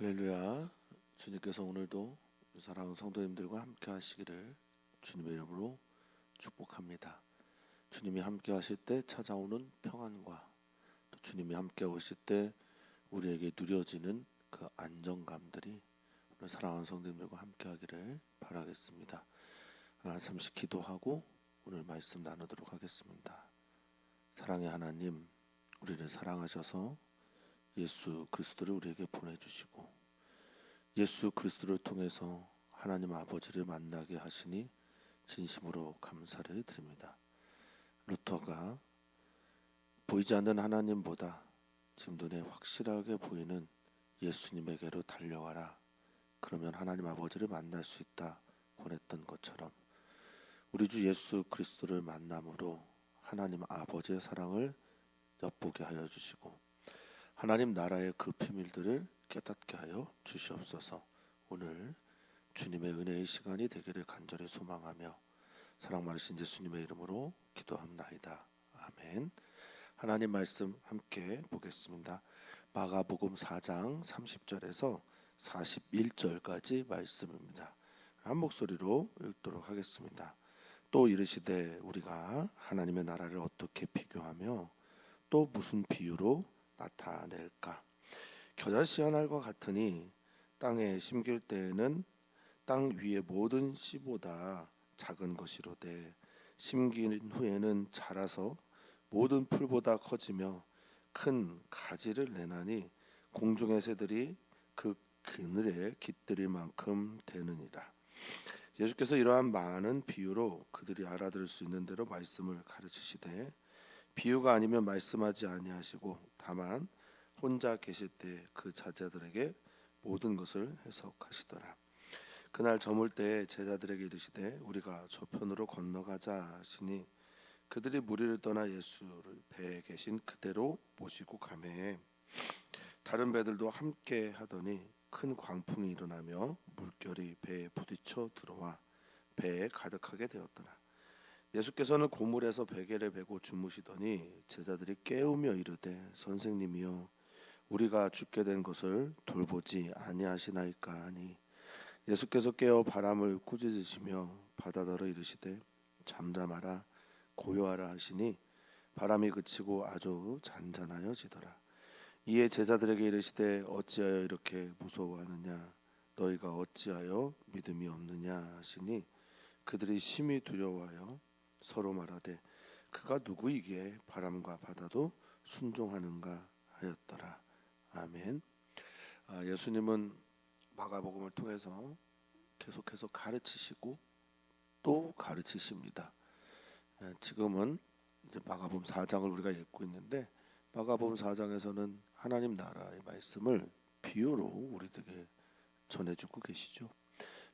할렐루야. 주님께서 오늘도 사랑하는 성도님들과 함께 하시기를 주님의 이름으로 축복합니다. 주님이 함께 하실 때 찾아오는 평안과 또 주님이 함께 오실 때 우리에게 누려지는 그 안정감들이 오늘 사랑하는 성도님들과 함께 하기를 바라겠습니다. 잠시 기도하고 오늘 말씀 나누도록 하겠습니다. 사랑의 하나님, 우리를 사랑하셔서 예수 그리스도를 우리에게 보내주시고 예수 그리스도를 통해서 하나님 아버지를 만나게 하시니 진심으로 감사를 드립니다. 루터가 보이지 않는 하나님보다 지금 눈에 확실하게 보이는 예수님에게로 달려가라. 그러면 하나님 아버지를 만날 수 있다 권했던 것처럼 우리 주 예수 그리스도를 만남으로 하나님 아버지의 사랑을 엿보게 하여 주시고 하나님 나라의 그 비밀들을 깨닫게 하여 주시옵소서. 오늘 주님의 은혜의 시간이 되기를 간절히 소망하며 사랑 많으신 예수님의 이름으로 기도합나이다. 아멘. 하나님 말씀 함께 보겠습니다. 마가복음 4장 30절에서 41절까지 말씀입니다. 한 목소리로 읽도록 하겠습니다. 또 이르시되 우리가 하나님의 나라를 어떻게 비교하며 또 무슨 비유로 나타낼까? 겨자씨 한 알과 같으니 땅에 심길 때에는 땅 위의 모든 씨보다 작은 것이로되 심긴 후에는 자라서 모든 풀보다 커지며 큰 가지를 내나니 공중의 새들이 그 그늘에 깃들일 만큼 되느니라. 예수께서 이러한 많은 비유로 그들이 알아들을 수 있는 대로 말씀을 가르치시되 비유가 아니면 말씀하지 아니하시고 다만 혼자 계실 때 그 제자들에게 모든 것을 해석하시더라. 그날 저물 때에 제자들에게 이르시되 우리가 저편으로 건너가자 하시니 그들이 무리를 떠나 예수를 배에 계신 그대로 모시고 가매 다른 배들도 함께 하더니 큰 광풍이 일어나며 물결이 배에 부딪혀 들어와 배에 가득하게 되었더라. 예수께서는 고물에서 베개를 베고 주무시더니 제자들이 깨우며 이르되 선생님이여 우리가 죽게 된 것을 돌보지 아니하시나이까 하니 예수께서 깨어 바람을 꾸짖으시며 바다더러 이르시되 잠잠하라 고요하라 하시니 바람이 그치고 아주 잔잔하여지더라. 이에 제자들에게 이르시되 어찌하여 이렇게 무서워하느냐 너희가 어찌하여 믿음이 없느냐 하시니 그들이 심히 두려워하여 서로 말하되 그가 누구이기에 바람과 바다도 순종하는가 하였더라. 아멘. 예수님은 마가복음을 통해서 계속해서 가르치시고 또 가르치십니다. 지금은 이제 마가복음 4장을 우리가 읽고 있는데 마가복음 4장에서는 하나님 나라의 말씀을 비유로 우리들에게 전해주고 계시죠.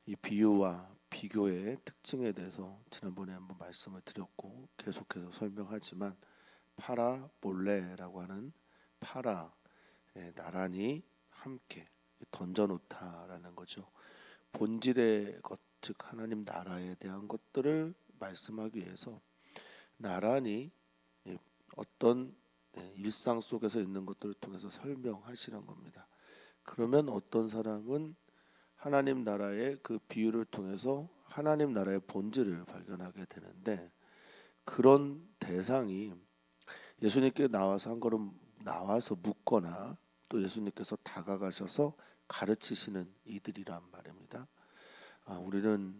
이 비유와 비교의 특징에 대해서 지난번에 한번 말씀을 드렸고 계속해서 설명하지만 파라볼레라고 하는 파라 나란히 함께 던져놓다라는 거죠. 본질의 것, 즉 하나님 나라에 대한 것들을 말씀하기 위해서 나란히 어떤 일상 속에서 있는 것들을 통해서 설명하시는 겁니다. 그러면 어떤 사람은 하나님 나라의 그 비유를 통해서 하나님 나라의 본질을 발견하게 되는데 그런 대상이 예수님께 나와서 한 걸음 나와서 묻거나 또 예수님께서 다가가셔서 가르치시는 이들이란 말입니다. 우리는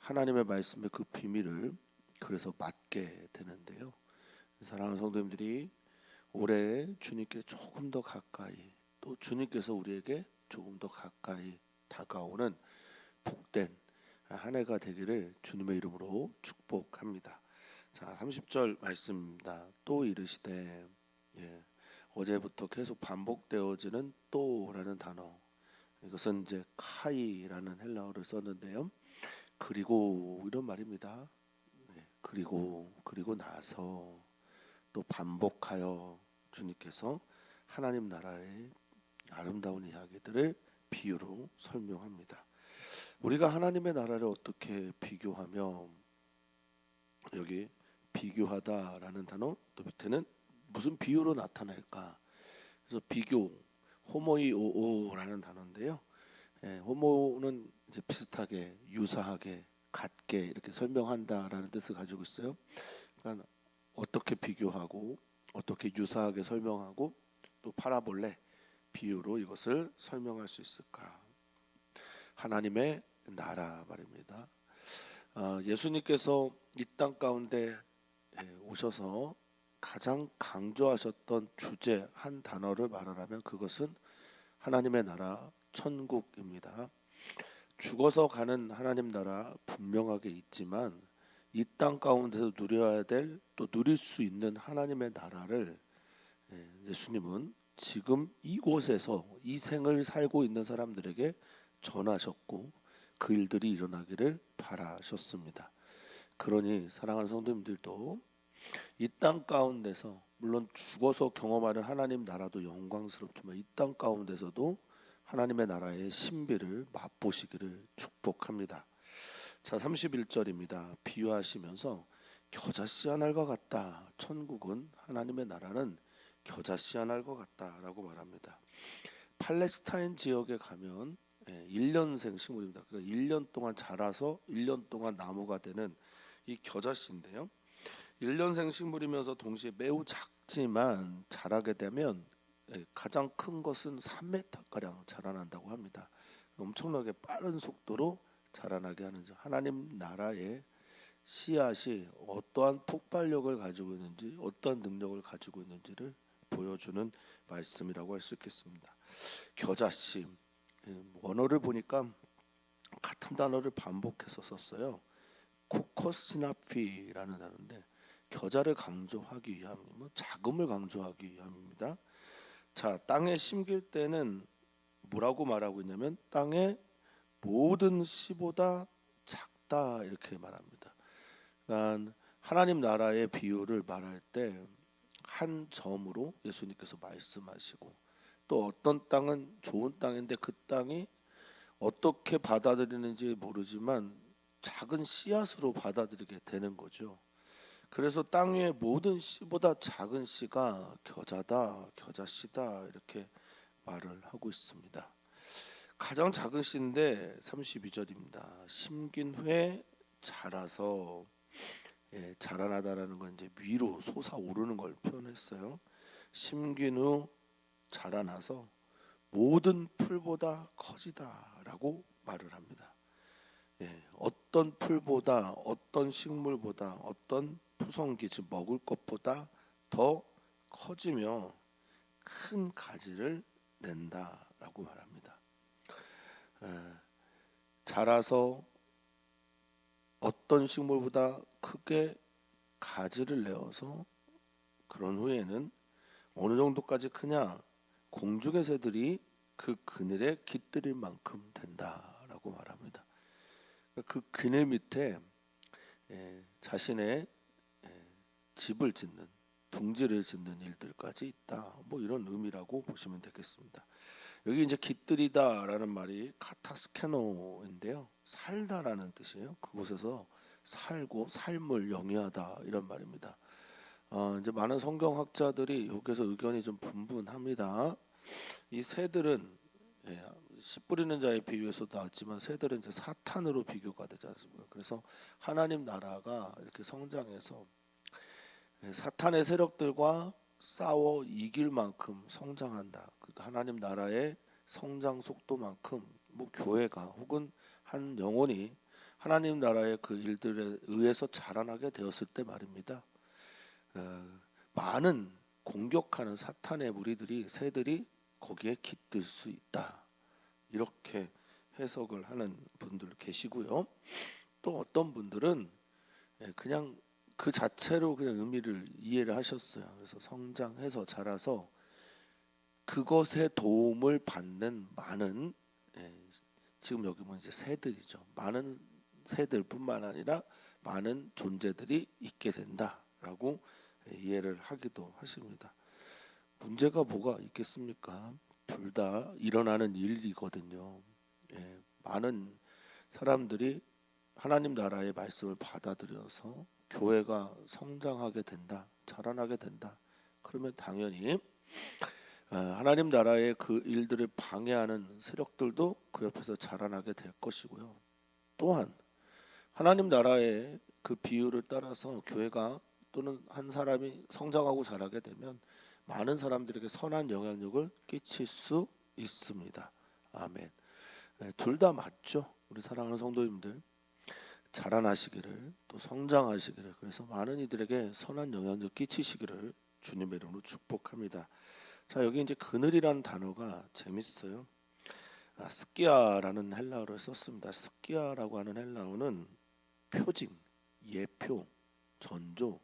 하나님의 말씀의 그 비밀을 그래서 맡게 되는데요. 사랑하는 성도님들이 올해 주님께 조금 더 가까이 또 주님께서 우리에게 조금 더 가까이 다가오는 복된 한 해가 되기를 주님의 이름으로 축복합니다. 자, 30절 말씀입니다. 또 이르시되 어제부터 계속 반복되어지는 또라는 단어 이것은 이제 카이라는 헬라어를 썼는데요. 그리고 이런 말입니다. 그리고 나서 또 반복하여 주님께서 하나님 나라의 아름다운 이야기들을 비유로 설명합니다. 우리가 하나님의 나라를 어떻게 비교하며 여기 비교하다라는 단어 또 밑에는 무슨 비유로 나타낼까? 그래서 비교 호모이오오라는 단어인데요. 호모는 이제 비슷하게, 유사하게, 같게 이렇게 설명한다라는 뜻을 가지고 있어요. 그러니까 어떻게 비교하고 어떻게 유사하게 설명하고 또 파라볼레, 비유로 이것을 설명할 수 있을까? 하나님의 나라 말입니다. 예수님께서 이 땅 가운데 오셔서 가장 강조하셨던 주제 한 단어를 말하라면 그것은 하나님의 나라, 천국입니다. 죽어서 가는 하나님 나라 분명하게 있지만 이 땅 가운데서 누려야 될, 또 누릴 수 있는 하나님의 나라를 예수님은 지금 이곳에서 이 생을 살고 있는 사람들에게 전하셨고 그 일들이 일어나기를 바라셨습니다. 그러니 사랑하는 성도님들도 이 땅 가운데서, 물론 죽어서 경험하는 하나님 나라도 영광스럽지만 이 땅 가운데서도 하나님의 나라의 신비를 맛보시기를 축복합니다. 자, 31절입니다. 비유하시면서 겨자씨 한 알과 같다. 천국은, 하나님의 나라는 겨자씨 한 알과 같다라고 말합니다. 팔레스타인 지역에 가면 1년생 식물입니다. 그러니까 1년 동안 자라서 1년 동안 나무가 되는 이 겨자씨인데요. 1년생 식물이면서 동시에 매우 작지만 자라게 되면 가장 큰 것은 3m가량 자라난다고 합니다. 엄청나게 빠른 속도로 자라나게 하는 하나님 나라의 씨앗이 어떠한 폭발력을 가지고 있는지, 어떠한 능력을 가지고 있는지를 보여주는 말씀이라고 할 수 있겠습니다. 겨자씨, 원어를 보니까 같은 단어를 반복해서 썼어요. 코커스나피라는 단어인데 겨자를 강조하기 위함, 자금을 강조하기 위함입니다. 자, 땅에 심길 때는 뭐라고 말하고 있냐면 땅의 모든 씨보다 작다 이렇게 말합니다. 그러니까 하나님 나라의 비유를 말할 때 한 점으로 예수님께서 말씀하시고, 또 어떤 땅은 좋은 땅인데 그 땅이 어떻게 받아들이는지 모르지만 작은 씨앗으로 받아들이게 되는 거죠. 그래서 땅 위의 모든 씨보다 작은 씨가 겨자다, 겨자씨다 이렇게 말을 하고 있습니다. 가장 작은 씨인데 32절입니다. 심긴 후에 자라서, 자라나다라는 건 이제 위로 솟아오르는 걸 표현했어요. 심긴 후 자라나서 모든 풀보다 커지다라고 말을 합니다. 어떤 풀보다, 어떤 식물보다, 어떤 푸성기, 즉 먹을 것보다 더 커지며 큰 가지를 낸다라고 말합니다. 자라서 어떤 식물보다 크게 가지를 내어서 그런 후에는 어느 정도까지 크냐? 공중의 새들이 그 그늘에 깃들일 만큼 된다라고 말합니다. 그 그늘 밑에 자신의 집을 짓는, 둥지를 짓는 일들까지 있다. 뭐 이런 의미라고 보시면 되겠습니다. 여기 이제 깃들이다라는 말이 카타스케노인데요. 살다라는 뜻이에요. 그곳에서 살고 삶을 영위하다 이런 말입니다. 이제 많은 성경학자들이 여기서 의견이 좀 분분합니다. 이 새들은 씨 뿌리는 자의 비유에서 나왔지만 새들은 이제 사탄으로 비교가 되지 않습니까? 그래서 하나님 나라가 이렇게 성장해서 사탄의 세력들과 싸워 이길 만큼 성장한다. 그러니까 하나님 나라의 성장 속도만큼 뭐 교회가 혹은 한 영혼이 하나님 나라의 그 일들에 의해서 자라나게 되었을 때 말입니다. 많은 공격하는 사탄의 무리들이, 새들이 거기에 깃들 수 있다. 이렇게 해석을 하는 분들 계시고요. 또 어떤 분들은 그냥 그 자체로 그냥 의미를 이해를 하셨어요. 그래서 성장해서 자라서 그것의 도움을 받는 많은, 지금 여기 보면 이제 새들이죠. 많은 새들뿐만 아니라 많은 존재들이 있게 된다라고 이해를 하기도 하십니다. 문제가 뭐가 있겠습니까? 둘 다 일어나는 일이거든요. 많은 사람들이 하나님 나라의 말씀을 받아들여서 교회가 성장하게 된다, 자라나게 된다. 그러면 당연히 하나님 나라의 그 일들을 방해하는 세력들도 그 옆에서 자라나게 될 것이고요. 또한 하나님 나라의 그 비율을 따라서 교회가 또는 한 사람이 성장하고 자라게 되면 많은 사람들에게 선한 영향력을 끼칠 수 있습니다. 아멘. 둘 다 맞죠. 우리 사랑하는 성도님들, 자라나시기를 또 성장하시기를, 그래서 많은 이들에게 선한 영향력 끼치시기를 주님의 이름으로 축복합니다. 자, 여기 이제 그늘이라는 단어가 재밌어요. 스키아라는 헬라어를 썼습니다. 스키아라고 하는 헬라어는 표징, 예표, 전조,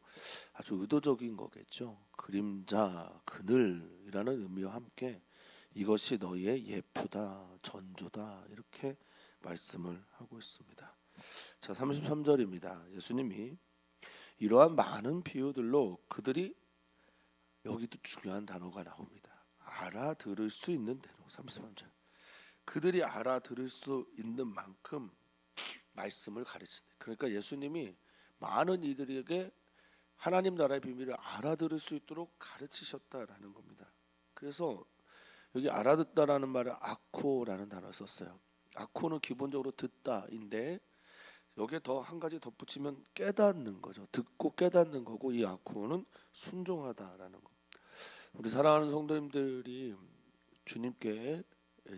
아주 의도적인 거겠죠. 그림자, 그늘이라는 의미와 함께 이것이 너희의 예표다, 전조다, 이렇게 말씀을 하고 있습니다. 자, 33절입니다. 예수님이 이러한 많은 비유들로 그들이, 여기도 중요한 단어가 나옵니다. 알아들을 수 있는 대로. 33절, 그들이 알아들을 수 있는 만큼 말씀을 가르치네. 그러니까 예수님이 많은 이들에게 하나님 나라의 비밀을 알아들을 수 있도록 가르치셨다라는 겁니다. 그래서 여기 알아듣다라는 말을 아코라는 단어를 썼어요. 아코는 기본적으로 듣다인데 여기에 더 한 가지 덧붙이면 깨닫는 거죠. 듣고 깨닫는 거고, 이 아코는 순종하다라는 거. 우리 사랑하는 성도님들이 주님께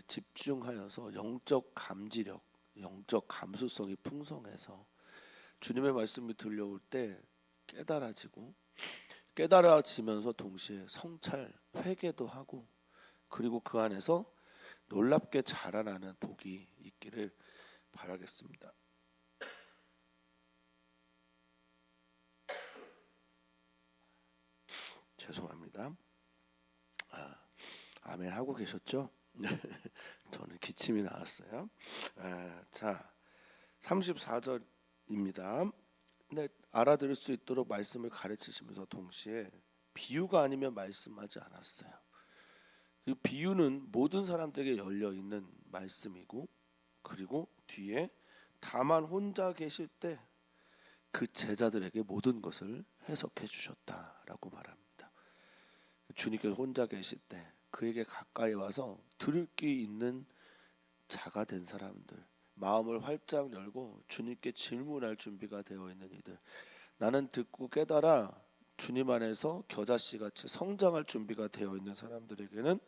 집중하여서 영적 감지력, 영적 감수성이 풍성해서 주님의 말씀이 들려올 때 깨달아지면서 동시에 성찰, 회개도 하고, 그리고 그 안에서 놀랍게 자라나는 복이 있기를 바라겠습니다. 죄송합니다. 아멘 하고 계셨죠? 저는 기침이 나왔어요. 자, 34절입니다. 네, 알아들을 수 있도록 말씀을 가르치시면서 동시에 비유가 아니면 말씀하지 않았어요. 그 비유는 모든 사람들에게 열려 있는 말씀이고, 그리고 뒤에 다만 혼자 계실 때 그 제자들에게 모든 것을 해석해 주셨다라고 말합니다. 주님께서 혼자 계실 때 그에게 가까이 와서 들을 귀 있는 자가 된 사람들, 마음을 활짝 열고 주님께 질문할 준비가 되어 있는 이들, 나는 듣고 깨달아 주님 안에서 겨자씨같이 성장할 준비가 되어 있는 사람들에게는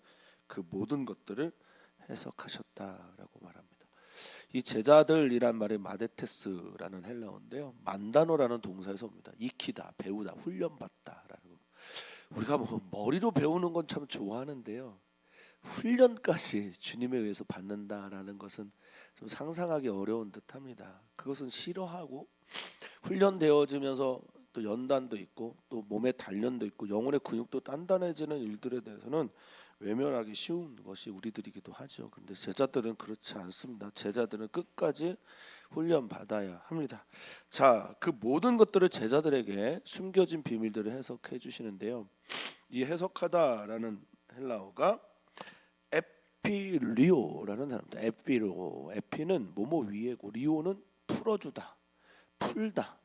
그 모든 것들을 해석하셨다라고 말합니다. 이 제자들이란 말이 마데테스라는 헬라어인데요, 만다노라는 동사에서 옵니다. 익히다, 배우다, 훈련받다라는 거. 우리가 뭐 머리로 배우는 건 참 좋아하는데요, 훈련까지 주님에 의해서 받는다라는 것은 좀 상상하기 어려운 듯합니다. 그것은 싫어하고, 훈련되어지면서 또 연단도 있고 또 몸의 단련도 있고 영혼의 근육도 단단해지는 일들에 대해서는 외면하기 쉬운 것이 우리들이기도 하죠. 그런데 제자들은 그렇지 않습니다. 제자들은 끝까지 훈련받아야 합니다. 자, 그 모든 것들을 제자들에게 숨겨진 비밀들을 해석해 주시는데요, 이 해석하다라는 헬라어가 에피리오라는 단어입니다. 에피는 뭐뭐 위에고, 리오는 풀어주다, 풀다.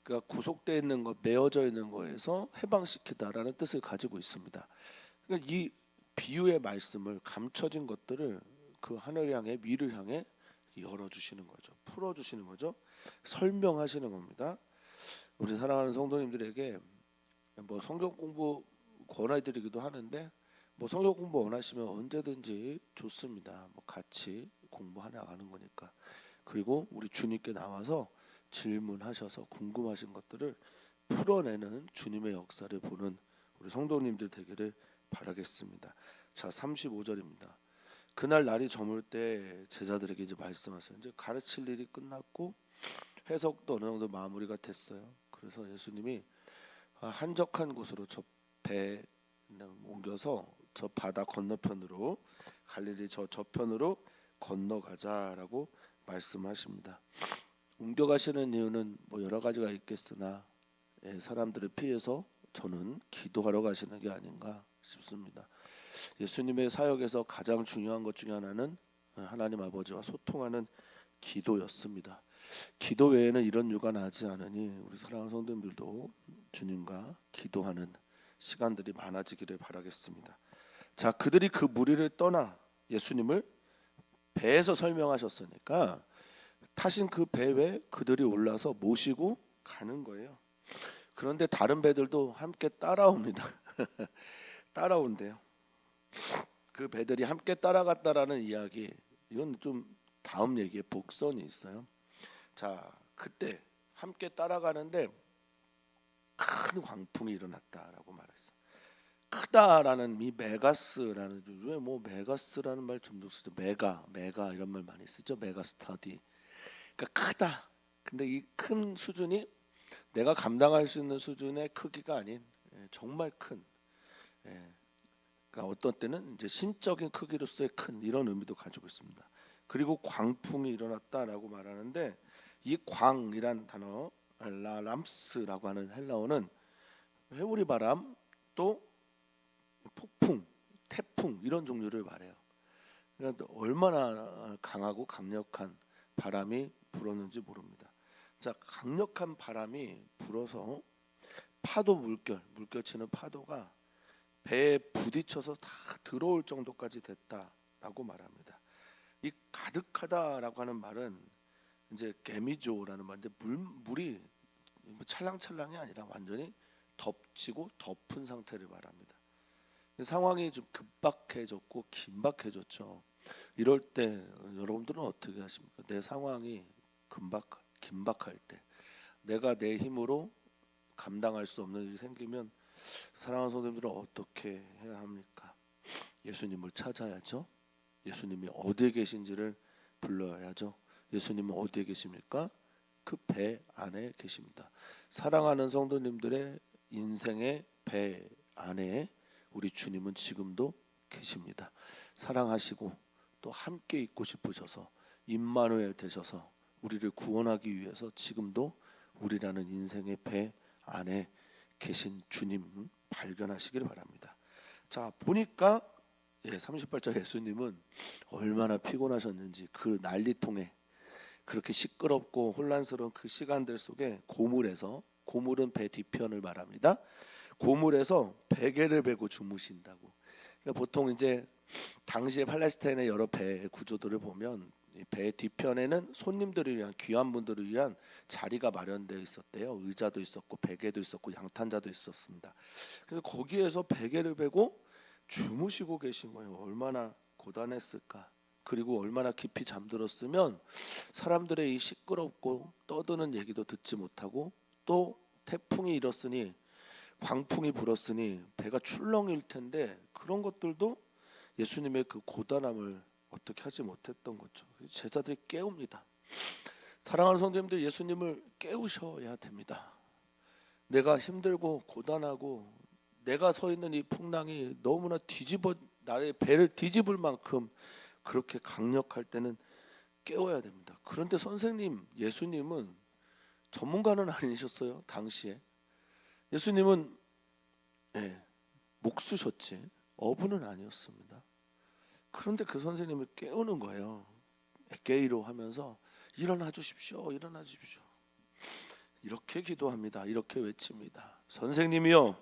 그러니까 구속되어 있는 것, 메어져 있는 거에서 해방시키다라는 뜻을 가지고 있습니다. 그러니까 이 비유의 말씀을, 감춰진 것들을 그 하늘 향해, 위를 향해 열어주시는 거죠. 풀어주시는 거죠. 설명하시는 겁니다. 우리 사랑하는 성도님들에게 뭐 성경 공부 권해드리기도 하는데, 뭐 성경 공부 원하시면 언제든지 좋습니다. 뭐 같이 공부해 나가는 거니까. 그리고 우리 주님께 나와서 질문하셔서 궁금하신 것들을 풀어내는 주님의 역사를 보는 우리 성도님들 되기를 바라겠습니다. 자, 35절입니다. 그날 날이 저물 때 제자들에게 이제 말씀하세요. 이제 가르칠 일이 끝났고 해석도 어느 정도 마무리가 됐어요. 그래서 예수님이 한적한 곳으로 저 배에 옮겨서 저 바다 건너편으로, 갈릴리 저 저편으로 건너가자라고 말씀하십니다. 옮겨가시는 이유는 뭐 여러 가지가 있겠으나 사람들을 피해서 저는 기도하러 가시는 게 아닌가 싶습니다. 예수님의 사역에서 가장 중요한 것 중에 하나는 하나님 아버지와 소통하는 기도였습니다. 기도 외에는 이런 유가 나지 않으니 우리 사랑하는 성도님들도 주님과 기도하는 시간들이 많아지기를 바라겠습니다. 자, 그들이 그 무리를 떠나 예수님을 배에서 설명하셨으니까 타신 그 배에 그들이 올라서 모시고 가는 거예요. 그런데 다른 배들도 함께 따라옵니다. 따라온대요. 그 배들이 함께 따라갔다라는 이야기, 이건 좀 다음 얘기에 복선이 있어요. 자, 그때 함께 따라가는데 큰 광풍이 일어났다라고 말했어요. 크다라는 이 메가스라는, 왜 뭐 메가스라는 말 좀 쓰죠. 메가 이런 말 많이 쓰죠. 메가 스터디. 그러니까 크다. 근데 이 큰 수준이 내가 감당할 수 있는 수준의 크기가 아닌 정말 큰. 그러니까 어떤 때는 이제 신적인 크기로서의 큰 이런 의미도 가지고 있습니다. 그리고 광풍이 일어났다라고 말하는데 이 광이란 단어 라람스라고 하는 헬라어는 회오리 바람 또 폭풍, 태풍 이런 종류를 말해요. 그러니까 얼마나 강하고 강력한 바람이 불었는지 모릅니다. 자, 강력한 바람이 불어서 파도 물결 치는 파도가 배에 부딪혀서 다 들어올 정도까지 됐다라고 말합니다. 이 가득하다라고 하는 말은 이제 개미조라는 말인데 물이 찰랑찰랑이 아니라 완전히 덮치고 덮은 상태를 말합니다. 상황이 좀 급박해졌고 긴박해졌죠. 이럴 때 여러분들은 어떻게 하십니까? 내 상황이 긴박할 때, 내가 내 힘으로 감당할 수 없는 일이 생기면 사랑하는 성도님들은 어떻게 해야 합니까? 예수님을 찾아야죠. 예수님이 어디에 계신지를 불러야죠. 예수님은 어디에 계십니까? 그 배 안에 계십니다. 사랑하는 성도님들의 인생의 배 안에 우리 주님은 지금도 계십니다. 사랑하시고 또 함께 있고 싶으셔서 임마누엘 되셔서 우리를 구원하기 위해서 지금도 우리라는 인생의 배 안에 계신 주님 발견하시길 바랍니다. 자, 보니까 38절 예수님은 얼마나 피곤하셨는지 그 난리통에 그렇게 시끄럽고 혼란스러운 그 시간들 속에 고물은 배 뒤편을 말합니다. 고물에서 베개를 베고 주무신다고. 그러니까 보통 이제 당시에 팔레스타인의 여러 배 구조들을 보면 배 뒤편에는 손님들을 위한 귀한 분들을 위한 자리가 마련되어 있었대요. 의자도 있었고 베개도 있었고 양탄자도 있었습니다. 그래서 거기에서 베개를 베고 주무시고 계신 거예요. 얼마나 고단했을까. 그리고 얼마나 깊이 잠들었으면 사람들의 이 시끄럽고 떠드는 얘기도 듣지 못하고 또 태풍이 일었으니 광풍이 불었으니 배가 출렁일 텐데 그런 것들도 예수님의 그 고단함을 어떻게 하지 못했던 거죠. 제자들이 깨웁니다. 사랑하는 성도님들, 예수님을 깨우셔야 됩니다. 내가 힘들고 고단하고 내가 서 있는 이 풍랑이 너무나 나의 배를 뒤집을 만큼 그렇게 강력할 때는 깨워야 됩니다. 그런데 선생님, 예수님은 전문가는 아니셨어요. 당시에 예수님은 목수셨지 어부는 아니었습니다. 그런데 그 선생님을 깨우는 거예요. 에게이로 하면서 일어나 주십시오. 일어나 주십시오. 이렇게 기도합니다. 이렇게 외칩니다. 선생님이여,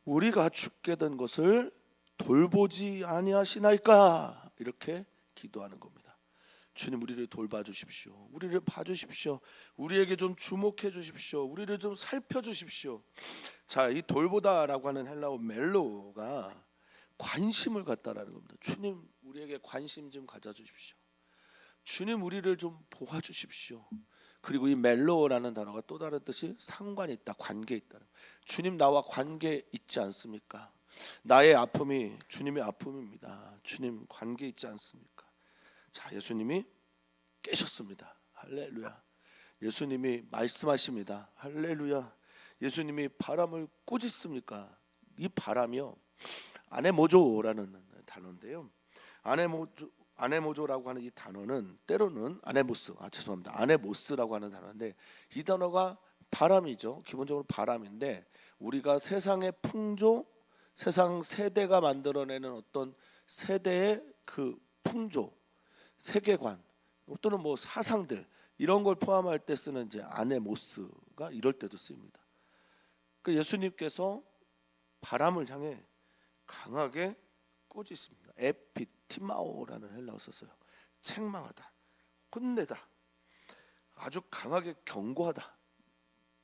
우리가 죽게 된 것을 돌보지 아니하시나이까? 이렇게 기도하는 겁니다. 주님, 우리를 돌봐 주십시오. 우리를 봐 주십시오. 우리에게 좀 주목해 주십시오. 우리를 좀 살펴 주십시오. 자, 이 돌보다라고 하는 헬라어 멜로가 관심을 갖다라는 겁니다. 주님, 우리에게 관심 좀 가져 주십시오. 주님, 우리를 좀 보아 주십시오. 그리고 이 멜로라는 단어가 또 다른 뜻이 상관이 있다, 관계 있다. 주님, 나와 관계 있지 않습니까? 나의 아픔이 주님의 아픔입니다. 주님, 관계 있지 않습니까? 자, 예수님이 깨셨습니다. 할렐루야. 예수님이 말씀하십니다. 할렐루야. 예수님이 바람을 꾸짖습니까? 이 바람이요, 아네모조라는 단어인데요. 아네모조라고 하는 이 단어는 때로는 아네모스라고 하는 단어인데, 이 단어가 바람이죠. 기본적으로 바람인데, 우리가 세상의 풍조, 세상 세대가 만들어내는 어떤 세대의 그 풍조, 세계관 또는 뭐 사상들, 이런 걸 포함할 때 쓰는 이제 아네모스가 이럴 때도 쓰입니다. 그 예수님께서 바람을 향해 강하게 꾸짖습니다. 에피티마오라는 헬라어 썼어요. 책망하다, 혼내다, 아주 강하게 경고하다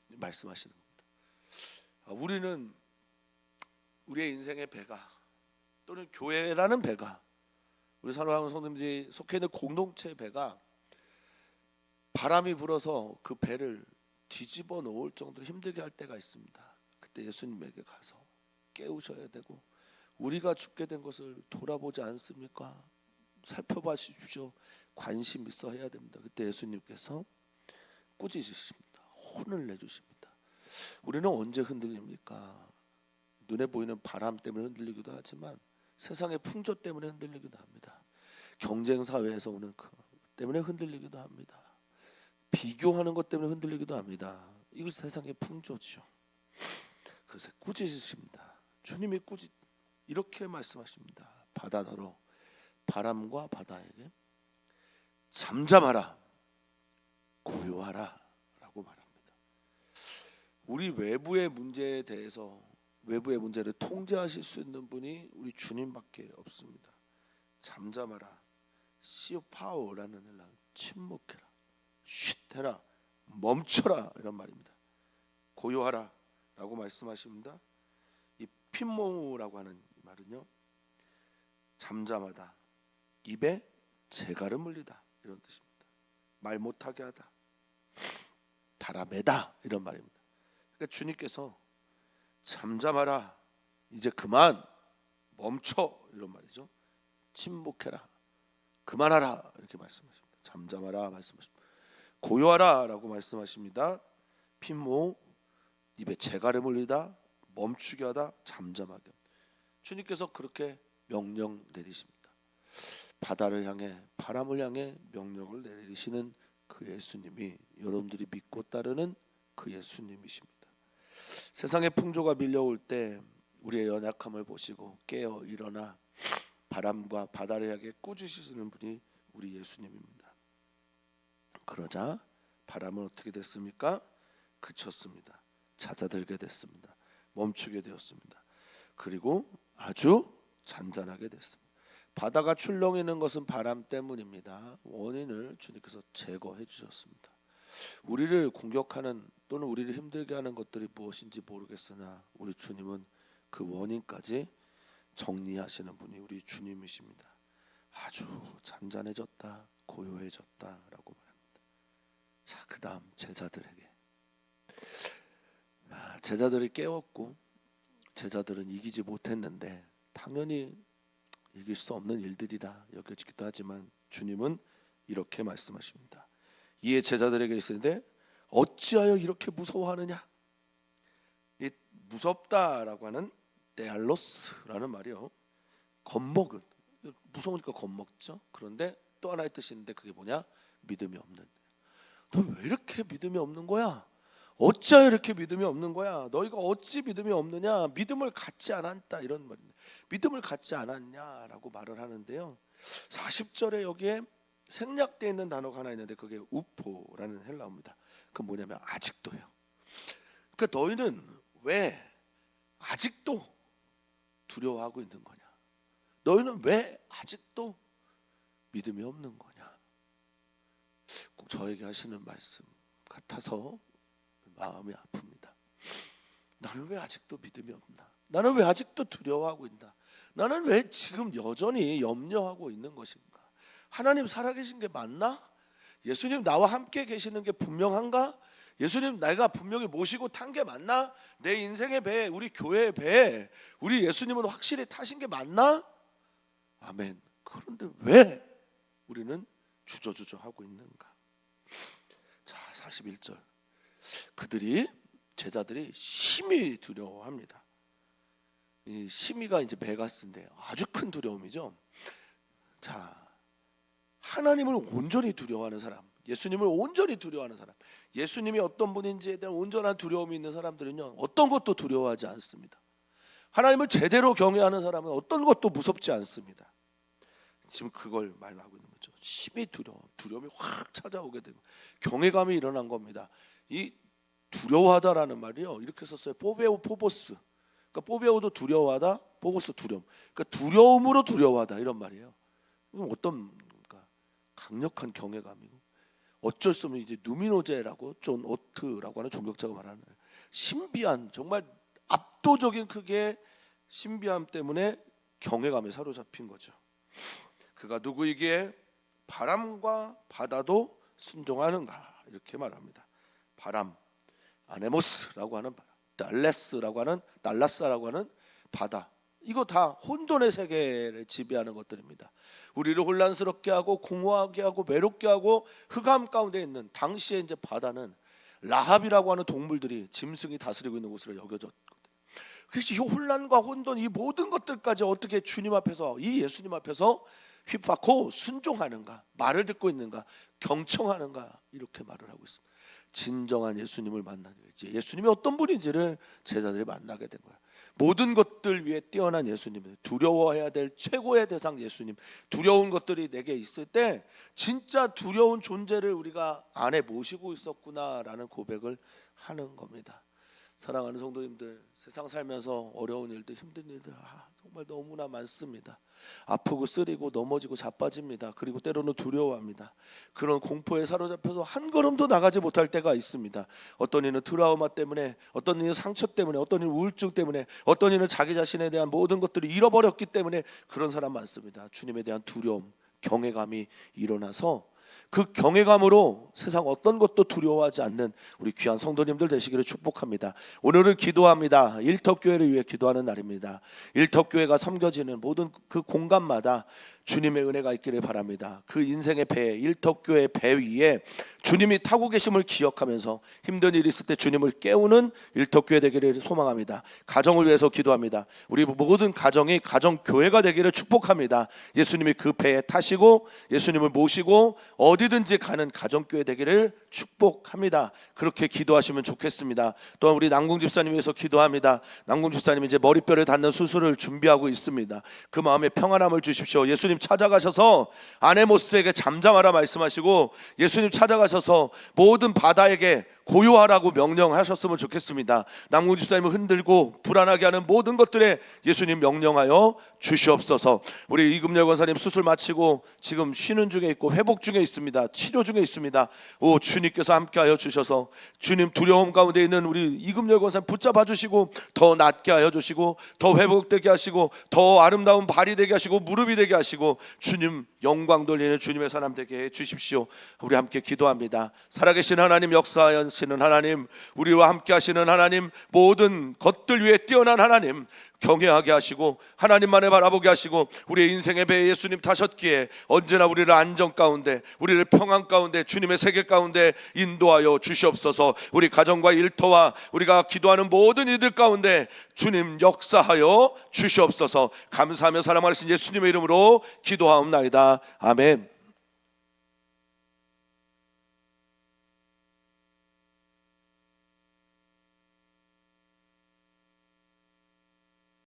말씀하시는 겁니다. 우리는 우리의 인생의 배가 또는 교회라는 배가 우리 사랑하는 성도님들이 속해 있는 공동체의 배가 바람이 불어서 그 배를 뒤집어 놓을 정도로 힘들게 할 때가 있습니다. 그때 예수님에게 가서 깨우셔야 되고 우리가 죽게 된 것을 돌아보지 않습니까? 살펴봐 주십시오. 관심 있어 해야 됩니다. 그때 예수님께서 꾸짖으십니다. 혼을 내주십니다. 우리는 언제 흔들립니까? 눈에 보이는 바람 때문에 흔들리기도 하지만 세상의 풍조 때문에 흔들리기도 합니다. 경쟁 사회에서 오는 그 때문에 흔들리기도 합니다. 비교하는 것 때문에 흔들리기도 합니다. 이것이 세상의 풍조죠. 그래서 꾸짖으십니다. 주님이 이렇게 말씀하십니다. 바다더러 바람과 바다에게 잠잠하라, 고요하라 라고 말합니다. 우리 외부의 문제에 대해서 외부의 문제를 통제하실 수 있는 분이 우리 주님밖에 없습니다. 잠잠하라, 시오파오라는 헬라 침묵해라, 쉿해라, 멈춰라 이런 말입니다. 고요하라 라고 말씀하십니다. 이 핀모우라고 하는 말은요, 잠잠하다, 입에 재갈을 물리다 이런 뜻입니다. 말 못하게 하다, 달아매다 이런 말입니다. 그러니까 주님께서 잠잠하라, 이제 그만, 멈춰 이런 말이죠. 침묵해라, 그만하라 이렇게 말씀하십니다. 잠잠하라 말씀하십니다. 고요하라 라고 말씀하십니다. 핀모, 입에 재갈을 물리다, 멈추게 하다, 잠잠하게. 주님께서 그렇게 명령 내리십니다. 바다를 향해, 바람을 향해 명령을 내리시는 그 예수님이 여러분들이 믿고 따르는 그 예수님이십니다. 세상의 풍조가 밀려올 때 우리의 연약함을 보시고 깨어 일어나 바람과 바다를 향해 꾸짖으시는 분이 우리 예수님입니다. 그러자 바람은 어떻게 됐습니까? 그쳤습니다. 잦아들게 됐습니다. 멈추게 되었습니다. 그리고 아주 잔잔하게 됐습니다. 바다가 출렁이는 것은 바람 때문입니다. 원인을 주님께서 제거해 주셨습니다. 우리를 공격하는 또는 우리를 힘들게 하는 것들이 무엇인지 모르겠으나 우리 주님은 그 원인까지 정리하시는 분이 우리 주님이십니다. 아주 잔잔해졌다, 고요해졌다라고 말합니다. 자, 그 다음 제자들에게, 제자들이 깨웠고 제자들은 이기지 못했는데 당연히 이길 수 없는 일들이라 여겨지기도 하지만 주님은 이렇게 말씀하십니다. 이에 제자들에게 이르시되 어찌하여 이렇게 무서워하느냐. 이 무섭다라고 하는 데알로스라는 말이요, 겁먹은, 무서우니까 겁먹죠. 그런데 또 하나의 뜻이 있는데 그게 뭐냐? 믿음이 없는. 너 왜 이렇게 믿음이 없는 거야? 어찌하여 이렇게 믿음이 없는 거야? 너희가 어찌 믿음이 없느냐? 믿음을 갖지 않았다 이런 말입니다. 믿음을 갖지 않았냐라고 말을 하는데요. 40절에 여기에 생략되어 있는 단어가 하나 있는데 그게 우포라는 헬라어입니다. 그건 뭐냐면 아직도예요. 그러니까 너희는 왜 아직도 두려워하고 있는 거냐? 너희는 왜 아직도 믿음이 없는 거냐? 꼭 저에게 하시는 말씀 같아서 마음이 아픕니다. 나는 왜 아직도 믿음이 없나? 나는 왜 아직도 두려워하고 있나? 나는 왜 지금 여전히 염려하고 있는 것인가? 하나님 살아계신 게 맞나? 예수님 나와 함께 계시는 게 분명한가? 예수님 내가 분명히 모시고 탄 게 맞나? 내 인생의 배, 우리 교회의 배, 우리 예수님은 확실히 타신 게 맞나? 아멘. 그런데 왜 우리는 주저주저하고 있는가? 자, 41절. 제자들이 심히 두려워합니다. 이 심히가 이제 메가스인데 아주 큰 두려움이죠. 자, 하나님을 온전히 두려워하는 사람, 예수님을 온전히 두려워하는 사람, 예수님이 어떤 분인지에 대한 온전한 두려움이 있는 사람들은요, 어떤 것도 두려워하지 않습니다. 하나님을 제대로 경외하는 사람은 어떤 것도 무섭지 않습니다. 지금 그걸 말하고 있는 거죠. 심히 두려움이 확 찾아오게 되고 경외감이 일어난 겁니다. 이 두려워하다라는 말이요, 이렇게 썼어요. 포베오 포보스. 그러니까 포베오도 두려워하다, 보고서 두려움. 그러니까 두려움으로 두려워하다 이런 말이에요. 이건 어떤 강력한 경외감이고 어쩔 수 없는 이제 누미노제라고 존 오트라고 하는 종교학자가 말하는 신비한 정말 압도적인 크기의 신비함 때문에 경외감에 사로잡힌 거죠. 그가 누구이기에 바람과 바다도 순종하는가 이렇게 말합니다. 바람, 아네모스라고 하는 바람, 달라스라고 하는 바다. 이거 다 혼돈의 세계를 지배하는 것들입니다. 우리를 혼란스럽게 하고 공허하게 하고 외롭게 하고 흑암 가운데 있는 당시에 이제 바다는 라합이라고 하는 동물들이 짐승이 다스리고 있는 곳으로 여겨졌거든요. 그래서 이 혼란과 혼돈 이 모든 것들까지 어떻게 주님 앞에서 이 예수님 앞에서 휘파고 순종하는가, 말을 듣고 있는가, 경청하는가 이렇게 말을 하고 있습니다. 진정한 예수님을 만나게 되지. 예수님이 어떤 분인지를 제자들이 만나게 된 거예요. 모든 것들 위에 뛰어난 예수님, 두려워해야 될 최고의 대상 예수님. 두려운 것들이 내게 있을 때 진짜 두려운 존재를 우리가 안에 모시고 있었구나라는 고백을 하는 겁니다. 사랑하는 성도님들, 세상 살면서 어려운 일들, 힘든 일들 정말 너무나 많습니다. 아프고 쓰리고 넘어지고 자빠집니다. 그리고 때로는 두려워합니다. 그런 공포에 사로잡혀서 한 걸음도 나가지 못할 때가 있습니다. 어떤 이는 트라우마 때문에, 어떤 이는 상처 때문에, 어떤 이는 우울증 때문에, 어떤 이는 자기 자신에 대한 모든 것들을 잃어버렸기 때문에 그런 사람 많습니다. 주님에 대한 두려움, 경외감이 일어나서 그 경외감으로 세상 어떤 것도 두려워하지 않는 우리 귀한 성도님들 되시기를 축복합니다. 오늘은 기도합니다. 일터교회를 위해 기도하는 날입니다. 일터교회가 섬겨지는 모든 그 공간마다 주님의 은혜가 있기를 바랍니다. 그 인생의 배, 일터교회 배 위에 주님이 타고 계심을 기억하면서 힘든 일이 있을 때 주님을 깨우는 일터교회 되기를 소망합니다. 가정을 위해서 기도합니다. 우리 모든 가정이 가정교회가 되기를 축복합니다. 예수님이 그 배에 타시고 예수님을 모시고 어디든지 가는 가정교회 되기를 축복합니다. 그렇게 기도하시면 좋겠습니다. 또한 우리 남궁 집사님 위해서 기도합니다. 남궁 집사님이 이제 머리뼈를 닿는 수술을 준비하고 있습니다. 그 마음에 평안함을 주십시오. 예수님 찾아가셔서 아네모스에게 잠잠하라 말씀하시고 예수님 찾아가셔서 모든 바다에게 고요하라고 명령하셨으면 좋겠습니다. 남궁 집사님을 흔들고 불안하게 하는 모든 것들에 예수님 명령하여 주시옵소서. 우리 이금열 권사님 수술 마치고 지금 쉬는 중에 있고 회복 중에 있습니다. 치료 중에 있습니다. 오 주님께서 함께하여 주셔서 주님 두려움 가운데 있는 우리 이금열 권사님 붙잡아 주시고 더 낫게 하여 주시고 더 회복되게 하시고 더 아름다운 발이 되게 하시고 무릎이 되게 하시고 주님 영광 돌리는 주님의 사람 되게 해 주십시오. 우리 함께 기도합니다. 살아계신 하나님, 역사하시는 하나님, 우리와 함께 하시는 하나님, 모든 것들 위에 뛰어난 하나님, 경외하게 하시고 하나님만을 바라보게 하시고 우리의 인생의 배에 예수님 타셨기에 언제나 우리를 안전 가운데, 우리를 평안 가운데, 주님의 세계 가운데 인도하여 주시옵소서. 우리 가정과 일터와 우리가 기도하는 모든 이들 가운데 주님 역사하여 주시옵소서. 감사하며 사랑하신 예수님의 이름으로 기도하옵나이다. 아멘.